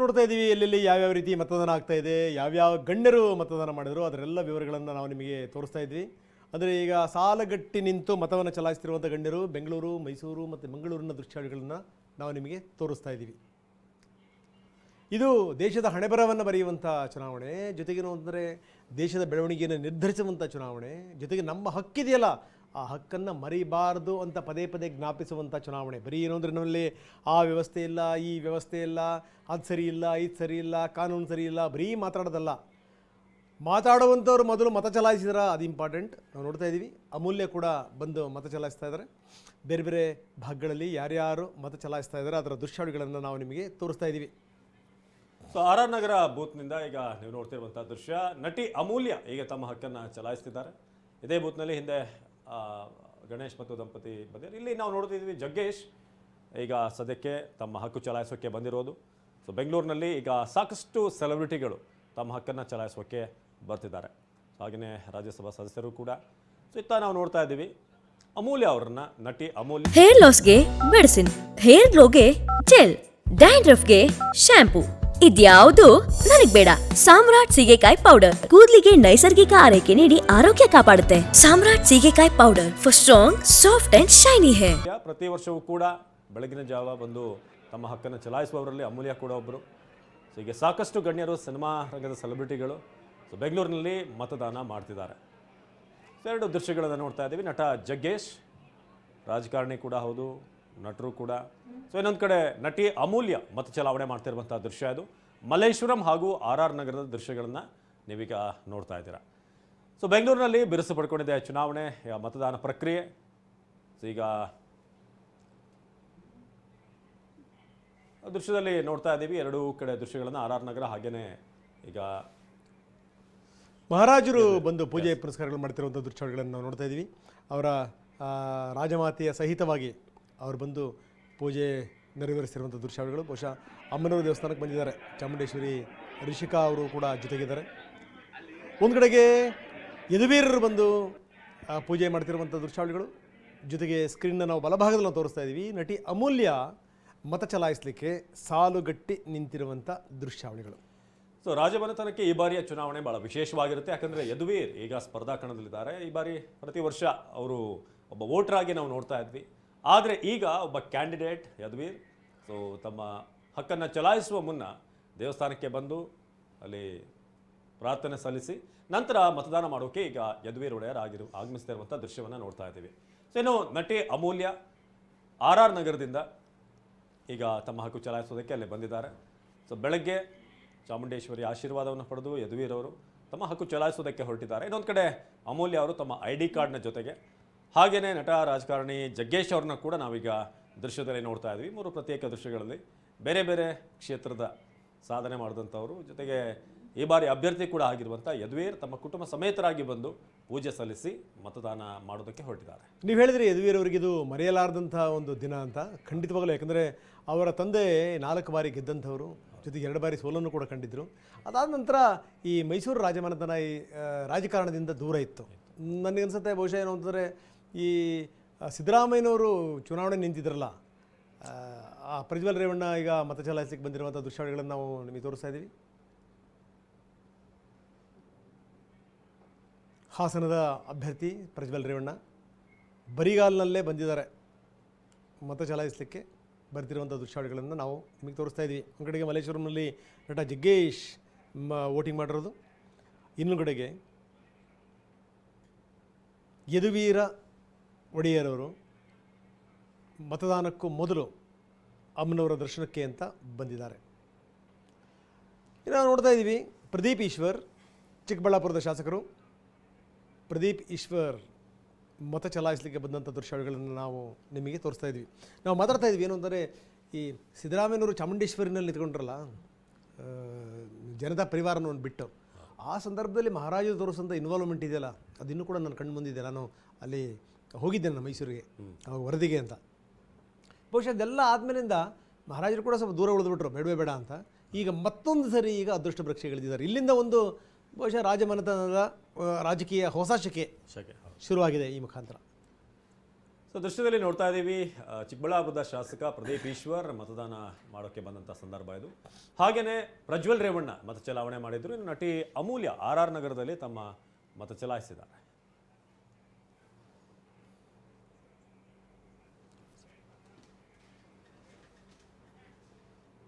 ನೋಡ್ತಾ ಇದ್ದೀವಿ ಎಲ್ಲೆಲ್ಲಿ ಯಾವ್ಯಾವ ರೀತಿ ಮತದಾನ ಆಗ್ತಾ ಇದೆ, ಯಾವ್ಯಾವ ಗಣ್ಯರು ಮತದಾನ ಮಾಡಿದ್ರು ಅದರೆಲ್ಲ ವಿವರಗಳನ್ನು ನಾವು ನಿಮಗೆ ತೋರಿಸ್ತಾ ಇದ್ವಿ. ಅಂದರೆ ಈಗ ಸಾಲಗಟ್ಟಿ ನಿಂತು ಮತವನ್ನು ಚಲಾಯಿಸ್ತಿರುವಂಥ ಗಣ್ಯರು ಬೆಂಗಳೂರು, ಮೈಸೂರು ಮತ್ತು ಮಂಗಳೂರಿನ ದೃಶ್ಯಾವಳಿಗಳನ್ನು ನಾವು ನಿಮಗೆ ತೋರಿಸ್ತಾ ಇದ್ದೀವಿ. ಇದು ದೇಶದ ಹಣೆಬರಹವನ್ನು ಬರೆಯುವಂಥ ಚುನಾವಣೆ, ಜೊತೆಗೇನು ಅಂದರೆ ದೇಶದ ಬೆಳವಣಿಗೆಯನ್ನು ನಿರ್ಧರಿಸುವಂಥ ಚುನಾವಣೆ, ಜೊತೆಗೆ ನಮ್ಮ ಹಕ್ಕಿದೆಯಲ್ಲ ಆ ಹಕ್ಕನ್ನು ಮರಿಬಾರ್ದು ಅಂತ ಪದೇ ಪದೇ ಜ್ಞಾಪಿಸುವಂಥ ಚುನಾವಣೆ. ಬರೀ ಏನು ಅಂದರೆ ನಮ್ಮಲ್ಲಿ ಆ ವ್ಯವಸ್ಥೆ ಇಲ್ಲ, ಈ ವ್ಯವಸ್ಥೆ ಇಲ್ಲ, ಅದು ಸರಿ ಇಲ್ಲ, ಇದು ಸರಿ ಇಲ್ಲ, ಕಾನೂನು ಸರಿ ಇಲ್ಲ, ಬರೀ ಮಾತಾಡೋದಲ್ಲ. ಮಾತಾಡುವಂಥವ್ರು ಮೊದಲು ಮತ ಚಲಾಯಿಸಿದ್ರ, ಅದು ಇಂಪಾರ್ಟೆಂಟ್. ನಾವು ನೋಡ್ತಾ ಇದ್ದೀವಿ ಅಮೂಲ್ಯ ಕೂಡ ಬಂದು ಮತ ಚಲಾಯಿಸ್ತಾ ಇದ್ದಾರೆ. ಬೇರೆ ಬೇರೆ ಭಾಗಗಳಲ್ಲಿ ಯಾರ್ಯಾರು ಮತ ಚಲಾಯಿಸ್ತಾ ಇದ್ದಾರೆ ಅದರ ದೃಶ್ಯಾವಳಿಗಳನ್ನು ನಾವು ನಿಮಗೆ ತೋರಿಸ್ತಾ ಇದ್ದೀವಿ. ಸೊ RR ನಗರ ಬೂತ್ನಿಂದ ಈಗ ನೀವು ನೋಡ್ತಿರುವಂಥ ದೃಶ್ಯ, ನಟಿ ಅಮೂಲ್ಯ ಈಗ ತಮ್ಮ ಹಕ್ಕನ್ನು ಚಲಾಯಿಸ್ತಿದ್ದಾರೆ. ಇದೇ ಬೂತ್ನಲ್ಲಿ ಹಿಂದೆ ಗಣೇಶ್ ಮತ್ತು ದಂಪತಿ ಬಂದಿದ್ದಾರೆ. ಇಲ್ಲಿ ನಾವು ನೋಡ್ತಿದ್ದೀವಿ ಜಗ್ಗೇಶ್ ಈಗ ಸದ್ಯಕ್ಕೆ ತಮ್ಮ ಹಕ್ಕು ಚಲಾಯಿಸೋಕ್ಕೆ ಬಂದಿರೋದು. ಸೊ ಬೆಂಗಳೂರಿನಲ್ಲಿ ಈಗ ಸಾಕಷ್ಟು ಸೆಲೆಬ್ರಿಟಿಗಳು ತಮ್ಮ ಹಕ್ಕನ್ನು ಚಲಾಯಿಸೋಕ್ಕೆ ಬರ್ತಿದ್ದಾರೆ. ಸೊ ಹಾಗೆಯೇ ರಾಜ್ಯಸಭಾ ಸದಸ್ಯರು ಕೂಡ. ಸೊ ಇತ್ತ ನಾವು ನೋಡ್ತಾ ಇದ್ದೀವಿ ಅಮೂಲ್ಯ ಅವರನ್ನ, ನಟಿ ಅಮೂಲ್ಯ. ಹೇರ್ ಲಾಸ್ಗೆ ಮೆಡಿಸಿನ್, ಹೇರ್ ಗ್ಲೋಗೆ ಜೆಲ್, ಡ್ಯಾಂಡ್ರಫ್ಗೆ ಶಾಂಪೂ, ಇದ್ಯಾವುದು ನನಗ್ ಬೇಡ. ಸಾಮ್ರಾಟ್ ಸೀಗೆಕಾಯಿ ಪೌಡರ್ ಕೂದಲಿಗೆ ನೈಸರ್ಗಿಕ ಆರೈಕೆ ನೀಡಿ ಆರೋಗ್ಯ ಕಾಪಾಡುತ್ತೆ. ಸಾಮ್ರಾಟ್ ಸೀಗೆಕಾಯಿ powder for strong, soft and shiny hair. ಪ್ರತಿ ವರ್ಷವೂ ಕೂಡ ಬೆಳಗಿನ ಜಾವ ಬಂದು ತಮ್ಮ ಹಕ್ಕನ್ನು ಚಲಾಯಿಸುವವರಲ್ಲಿ ಅಮೂಲ್ಯ ಕೂಡ ಒಬ್ಬರು. ಸೊ ಹೀಗೆ ಸಾಕಷ್ಟು ಗಣ್ಯರು, ಸಿನಿಮಾ ರಂಗದ ಸೆಲೆಬ್ರಿಟಿಗಳು ಸೊ ಬೆಂಗಳೂರಿನಲ್ಲಿ ಮತದಾನ ಮಾಡ್ತಿದ್ದಾರೆ. ಸೊ ಎರಡು ದೃಶ್ಯಗಳನ್ನು ನೋಡ್ತಾ ಇದ್ದೀವಿ. ನಟ ಜಗ್ಗೇಶ್ ರಾಜಕಾರಣಿ ಕೂಡ ಹೌದು, ನಟರು ಕೂಡ. ಸೊ ಇನ್ನೊಂದು ಕಡೆ ನಟಿ ಅಮೂಲ್ಯ ಮತ ಚಲಾವಣೆ ಮಾಡ್ತಿರುವಂಥ ದೃಶ್ಯ ಇದು. ಮಲ್ಲೇಶ್ವರಂ ಹಾಗೂ RR ನಗರದ ದೃಶ್ಯಗಳನ್ನು ನೀವೀಗ ನೋಡ್ತಾ ಇದ್ದೀರಾ. ಸೊ ಬೆಂಗಳೂರಿನಲ್ಲಿ ಬಿರುಸು ಪಡ್ಕೊಂಡಿದೆ ಚುನಾವಣೆ ಮತದಾನ ಪ್ರಕ್ರಿಯೆ. ಸೊ ಈಗ ದೃಶ್ಯದಲ್ಲಿ ನೋಡ್ತಾ ಇದ್ದೀವಿ ಎರಡೂ ಕಡೆ ದೃಶ್ಯಗಳನ್ನು, RR ನಗರ ಹಾಗೇನೆ ಈಗ ಮಹಾರಾಜರು ಬಂದು ಪೂಜೆ ಪುರಸ್ಕಾರಗಳು ಮಾಡ್ತಿರುವಂಥ ದೃಶ್ಯಾವಳಿಗಳನ್ನು ನಾವು ನೋಡ್ತಾ ಇದ್ದೀವಿ. ಅವರ ರಾಜಮಾತೆಯ ಸಹಿತವಾಗಿ ಅವರು ಬಂದು ಪೂಜೆ ನೆರವೇರಿಸಿರುವಂಥ ದೃಶ್ಯಾವಳಿಗಳು. ಬಹುಶಃ ಅಮ್ಮನವರ ದೇವಸ್ಥಾನಕ್ಕೆ ಬಂದಿದ್ದಾರೆ. ಚಾಮುಂಡೇಶ್ವರಿ ರಿಷಿಕಾ ಅವರು ಕೂಡ ಜೊತೆಗಿದ್ದಾರೆ. ಒಂದು ಕಡೆಗೆ ಯದುವೀರರು ಬಂದು ಪೂಜೆ ಮಾಡ್ತಿರುವಂಥ ದೃಶ್ಯಾವಳಿಗಳು, ಜೊತೆಗೆ ಸ್ಕ್ರೀನ್ನ ನಾವು ಬಲಭಾಗದಲ್ಲಿ ನಾವು ತೋರಿಸ್ತಾ ಇದ್ದೀವಿ ನಟಿ ಅಮೂಲ್ಯ ಮತ ಚಲಾಯಿಸಲಿಕ್ಕೆ ಸಾಲುಗಟ್ಟಿ ನಿಂತಿರುವಂಥ ದೃಶ್ಯಾವಳಿಗಳು. ಸೊ ರಾಜಮನೆತನಕ್ಕೆ ಈ ಬಾರಿಯ ಚುನಾವಣೆ ಭಾಳ ವಿಶೇಷವಾಗಿರುತ್ತೆ. ಯಾಕಂದರೆ ಯದುವೀರ್ ಈಗ ಸ್ಪರ್ಧಾ ಕಣದಲ್ಲಿದ್ದಾರೆ. ಈ ಬಾರಿ ಪ್ರತಿ ವರ್ಷ ಅವರು ಒಬ್ಬ ವೋಟರ್ ಆಗಿ ನಾವು ನೋಡ್ತಾ ಇದ್ವಿ. ಆದರೆ ಈಗ ಒಬ್ಬ ಕ್ಯಾಂಡಿಡೇಟ್ ಯದುವೀರ್ ಸೊ ತಮ್ಮ ಹಕ್ಕನ್ನು ಚಲಾಯಿಸುವ ಮುನ್ನ ದೇವಸ್ಥಾನಕ್ಕೆ ಬಂದು ಅಲ್ಲಿ ಪ್ರಾರ್ಥನೆ ಸಲ್ಲಿಸಿ ನಂತರ ಮತದಾನ ಮಾಡೋಕ್ಕೆ ಈಗ ಯದುವೀರ್ ಒಡೆಯರ್ ಆಗಮಿಸ್ತಾ ಇರುವಂಥ ದೃಶ್ಯವನ್ನು ನೋಡ್ತಾ ಇದ್ದೀವಿ. ಸೊ ಇನ್ನು ನಟಿ ಅಮೂಲ್ಯ RR ನಗರದಿಂದ ಈಗ ತಮ್ಮ ಹಕ್ಕು ಚಲಾಯಿಸೋದಕ್ಕೆ ಅಲ್ಲಿ ಬಂದಿದ್ದಾರೆ. ಸೊ ಬೆಳಗ್ಗೆ ಚಾಮುಂಡೇಶ್ವರಿ ಆಶೀರ್ವಾದವನ್ನು ಪಡೆದು ಯದುವೀರ್ ಅವರು ತಮ್ಮ ಹಕ್ಕು ಚಲಾಯಿಸೋದಕ್ಕೆ ಹೊರಟಿದ್ದಾರೆ. ಇನ್ನೊಂದು ಕಡೆ ಅಮೂಲ್ಯ ಅವರು ತಮ್ಮ ID ಕಾರ್ಡ್ನ ಜೊತೆಗೆ ಹಾಗೆಯೇ ನಟ ರಾಜಕಾರಣಿ ಜಗ್ಗೇಶ್ ಅವ್ರನ್ನ ಕೂಡ ನಾವೀಗ ದೃಶ್ಯದಲ್ಲಿ ನೋಡ್ತಾ ಇದ್ವಿ. ಮೂರು ಪ್ರತ್ಯೇಕ ದೃಶ್ಯಗಳಲ್ಲಿ ಬೇರೆ ಬೇರೆ ಕ್ಷೇತ್ರದ ಸಾಧನೆ ಮಾಡಿದಂಥವರು, ಜೊತೆಗೆ ಈ ಬಾರಿ ಅಭ್ಯರ್ಥಿ ಕೂಡ ಆಗಿರುವಂಥ ಯದುವೀರ್ ತಮ್ಮ ಕುಟುಂಬ ಸಮೇತರಾಗಿ ಬಂದು ಪೂಜೆ ಸಲ್ಲಿಸಿ ಮತದಾನ ಮಾಡೋದಕ್ಕೆ ಹೊರಟಿದ್ದಾರೆ. ನೀವು ಹೇಳಿದ್ರಿ ಯದುವೀರ್ ಅವರಿಗೆ ಇದು ಮರೆಯಲಾರದಂಥ ಒಂದು ದಿನ ಅಂತ. ಖಂಡಿತವಾಗಲೂ, ಯಾಕಂದರೆ ಅವರ ತಂದೆ 4 ಬಾರಿ ಗೆದ್ದಂಥವರು, ಜೊತೆಗೆ 2 ಬಾರಿ ಸೋಲನ್ನು ಕೂಡ ಕಂಡಿದ್ದರು. ಅದಾದ ನಂತರ ಈ ಮೈಸೂರು ರಾಜಮನೆತನ ಈ ರಾಜಕಾರಣದಿಂದ ದೂರ ಇತ್ತು. ನನಗನ್ಸುತ್ತೆ ಬಹುಶಃ ಏನು ಅಂತಂದರೆ ಈ ಸಿದ್ದರಾಮಯ್ಯನವರು ಚುನಾವಣೆ ನಿಂತಿದ್ರಲ್ಲ, ಆ ಪ್ರಜ್ವಲ್ ರೇವಣ್ಣ ಈಗ ಮತ ಚಲಾಯಿಸಲಿಕ್ಕೆ ಬಂದಿರುವಂಥ ದೃಶ್ಯಾವಳಿಗಳನ್ನು ನಾವು ನಿಮಗೆ ತೋರಿಸ್ತಾ ಇದ್ದೀವಿ. ಹಾಸನದ ಅಭ್ಯರ್ಥಿ ಪ್ರಜ್ವಲ್ ರೇವಣ್ಣ ಬರಿಗಾಲಿನಲ್ಲೇ ಬಂದಿದ್ದಾರೆ ಮತ ಚಲಾಯಿಸಲಿಕ್ಕೆ. ಬರ್ತಿರುವಂಥ ದೃಶ್ಯಾವಳಿಗಳನ್ನು ನಾವು ನಿಮಗೆ ತೋರಿಸ್ತಾ ಇದ್ದೀವಿ. ಒಂದು ಕಡೆಗೆ ಮಲ್ಲೇಶ್ವರಂನಲ್ಲಿ ನಟ ಜಗ್ಗೇಶ್ ವೋಟಿಂಗ್ ಮಾಡಿರೋದು, ಇನ್ನೊಂದು ಕಡೆಗೆ ಯದುವೀರ ಒಡೆಯರವರು ಮತದಾನಕ್ಕೂ ಮೊದಲು ಅಮ್ಮನವರ ದರ್ಶನಕ್ಕೆ ಅಂತ ಬಂದಿದ್ದಾರೆ. ಇನ್ನು ನಾವು ನೋಡ್ತಾ ಇದ್ದೀವಿ ಪ್ರದೀಪ್ ಈಶ್ವರ್, ಚಿಕ್ಕಬಳ್ಳಾಪುರದ ಶಾಸಕರು ಪ್ರದೀಪ್ ಈಶ್ವರ್ ಮತ ಚಲಾಯಿಸಲಿಕ್ಕೆ ಬಂದಂಥ ದೃಶ್ಯಾವಳಿಗಳನ್ನು ನಾವು ನಿಮಗೆ ತೋರಿಸ್ತಾ ಇದ್ವಿ. ನಾವು ಮಾತಾಡ್ತಾ ಇದ್ವಿ ಏನು ಅಂದರೆ ಈ ಸಿದ್ದರಾಮಯ್ಯನವರು ಚಾಮುಂಡೇಶ್ವರಿನಲ್ಲಿ ನಿಂತ್ಕೊಂಡ್ರಲ್ಲ ಜನತಾ ಪರಿವಾರವನ್ನು ಬಿಟ್ಟು, ಆ ಸಂದರ್ಭದಲ್ಲಿ ಮಹಾರಾಜರು ತೋರಿಸೋಂಥ ಇನ್ವಾಲ್ವ್ಮೆಂಟ್ ಇದೆಯಲ್ಲ ಅದು ಇನ್ನೂ ಕೂಡ ನನ್ನ ಕಣ್ಣು ಮುಂದಿದೆ. ನಾನು ಅಲ್ಲಿ ಹೋಗಿದ್ದೇನೆ ಮೈಸೂರಿಗೆ ವರದಿಗೆ ಅಂತ. ಬಹುಶಃ ಅದೆಲ್ಲ ಆದಮೇಲಿಂದ ಮಹಾರಾಜರು ಕೂಡ ಸ್ವಲ್ಪ ದೂರ ಉಳಿದ್ಬಿಟ್ರು, ಬೇಡವೇ ಬೇಡ ಅಂತ. ಈಗ ಮತ್ತೊಂದು ಸರಿ ಈಗ ಅದೃಷ್ಟ ಪರೀಕ್ಷೆಗಳಿದ್ದಾರೆ. ಇಲ್ಲಿಂದ ಒಂದು ಬಹುಶಃ ರಾಜಮನೆತನದ ರಾಜಕೀಯ ಹೊಸ ಶಕೆ ಶುರುವಾಗಿದೆ ಈ ಮುಖಾಂತರ. ಸೊ ದೃಶ್ಯದಲ್ಲಿ ನೋಡ್ತಾ ಇದ್ದೀವಿ ಚಿಕ್ಕಬಳ್ಳಾಪುರದ ಶಾಸಕ ಪ್ರದೀಪ್ ಈಶ್ವರ್ ಮತದಾನ ಮಾಡೋಕ್ಕೆ ಬಂದಂಥ ಸಂದರ್ಭ ಇದು. ಹಾಗೆಯೇ ಪ್ರಜ್ವಲ್ ರೇವಣ್ಣ ಮತ ಚಲಾವಣೆ ಮಾಡಿದ್ರು. ಇನ್ನು ನಟಿ ಅಮೂಲ್ಯ RR ನಗರದಲ್ಲಿ ತಮ್ಮ ಮತ ಚಲಾಯಿಸಿದ್ದಾರೆ.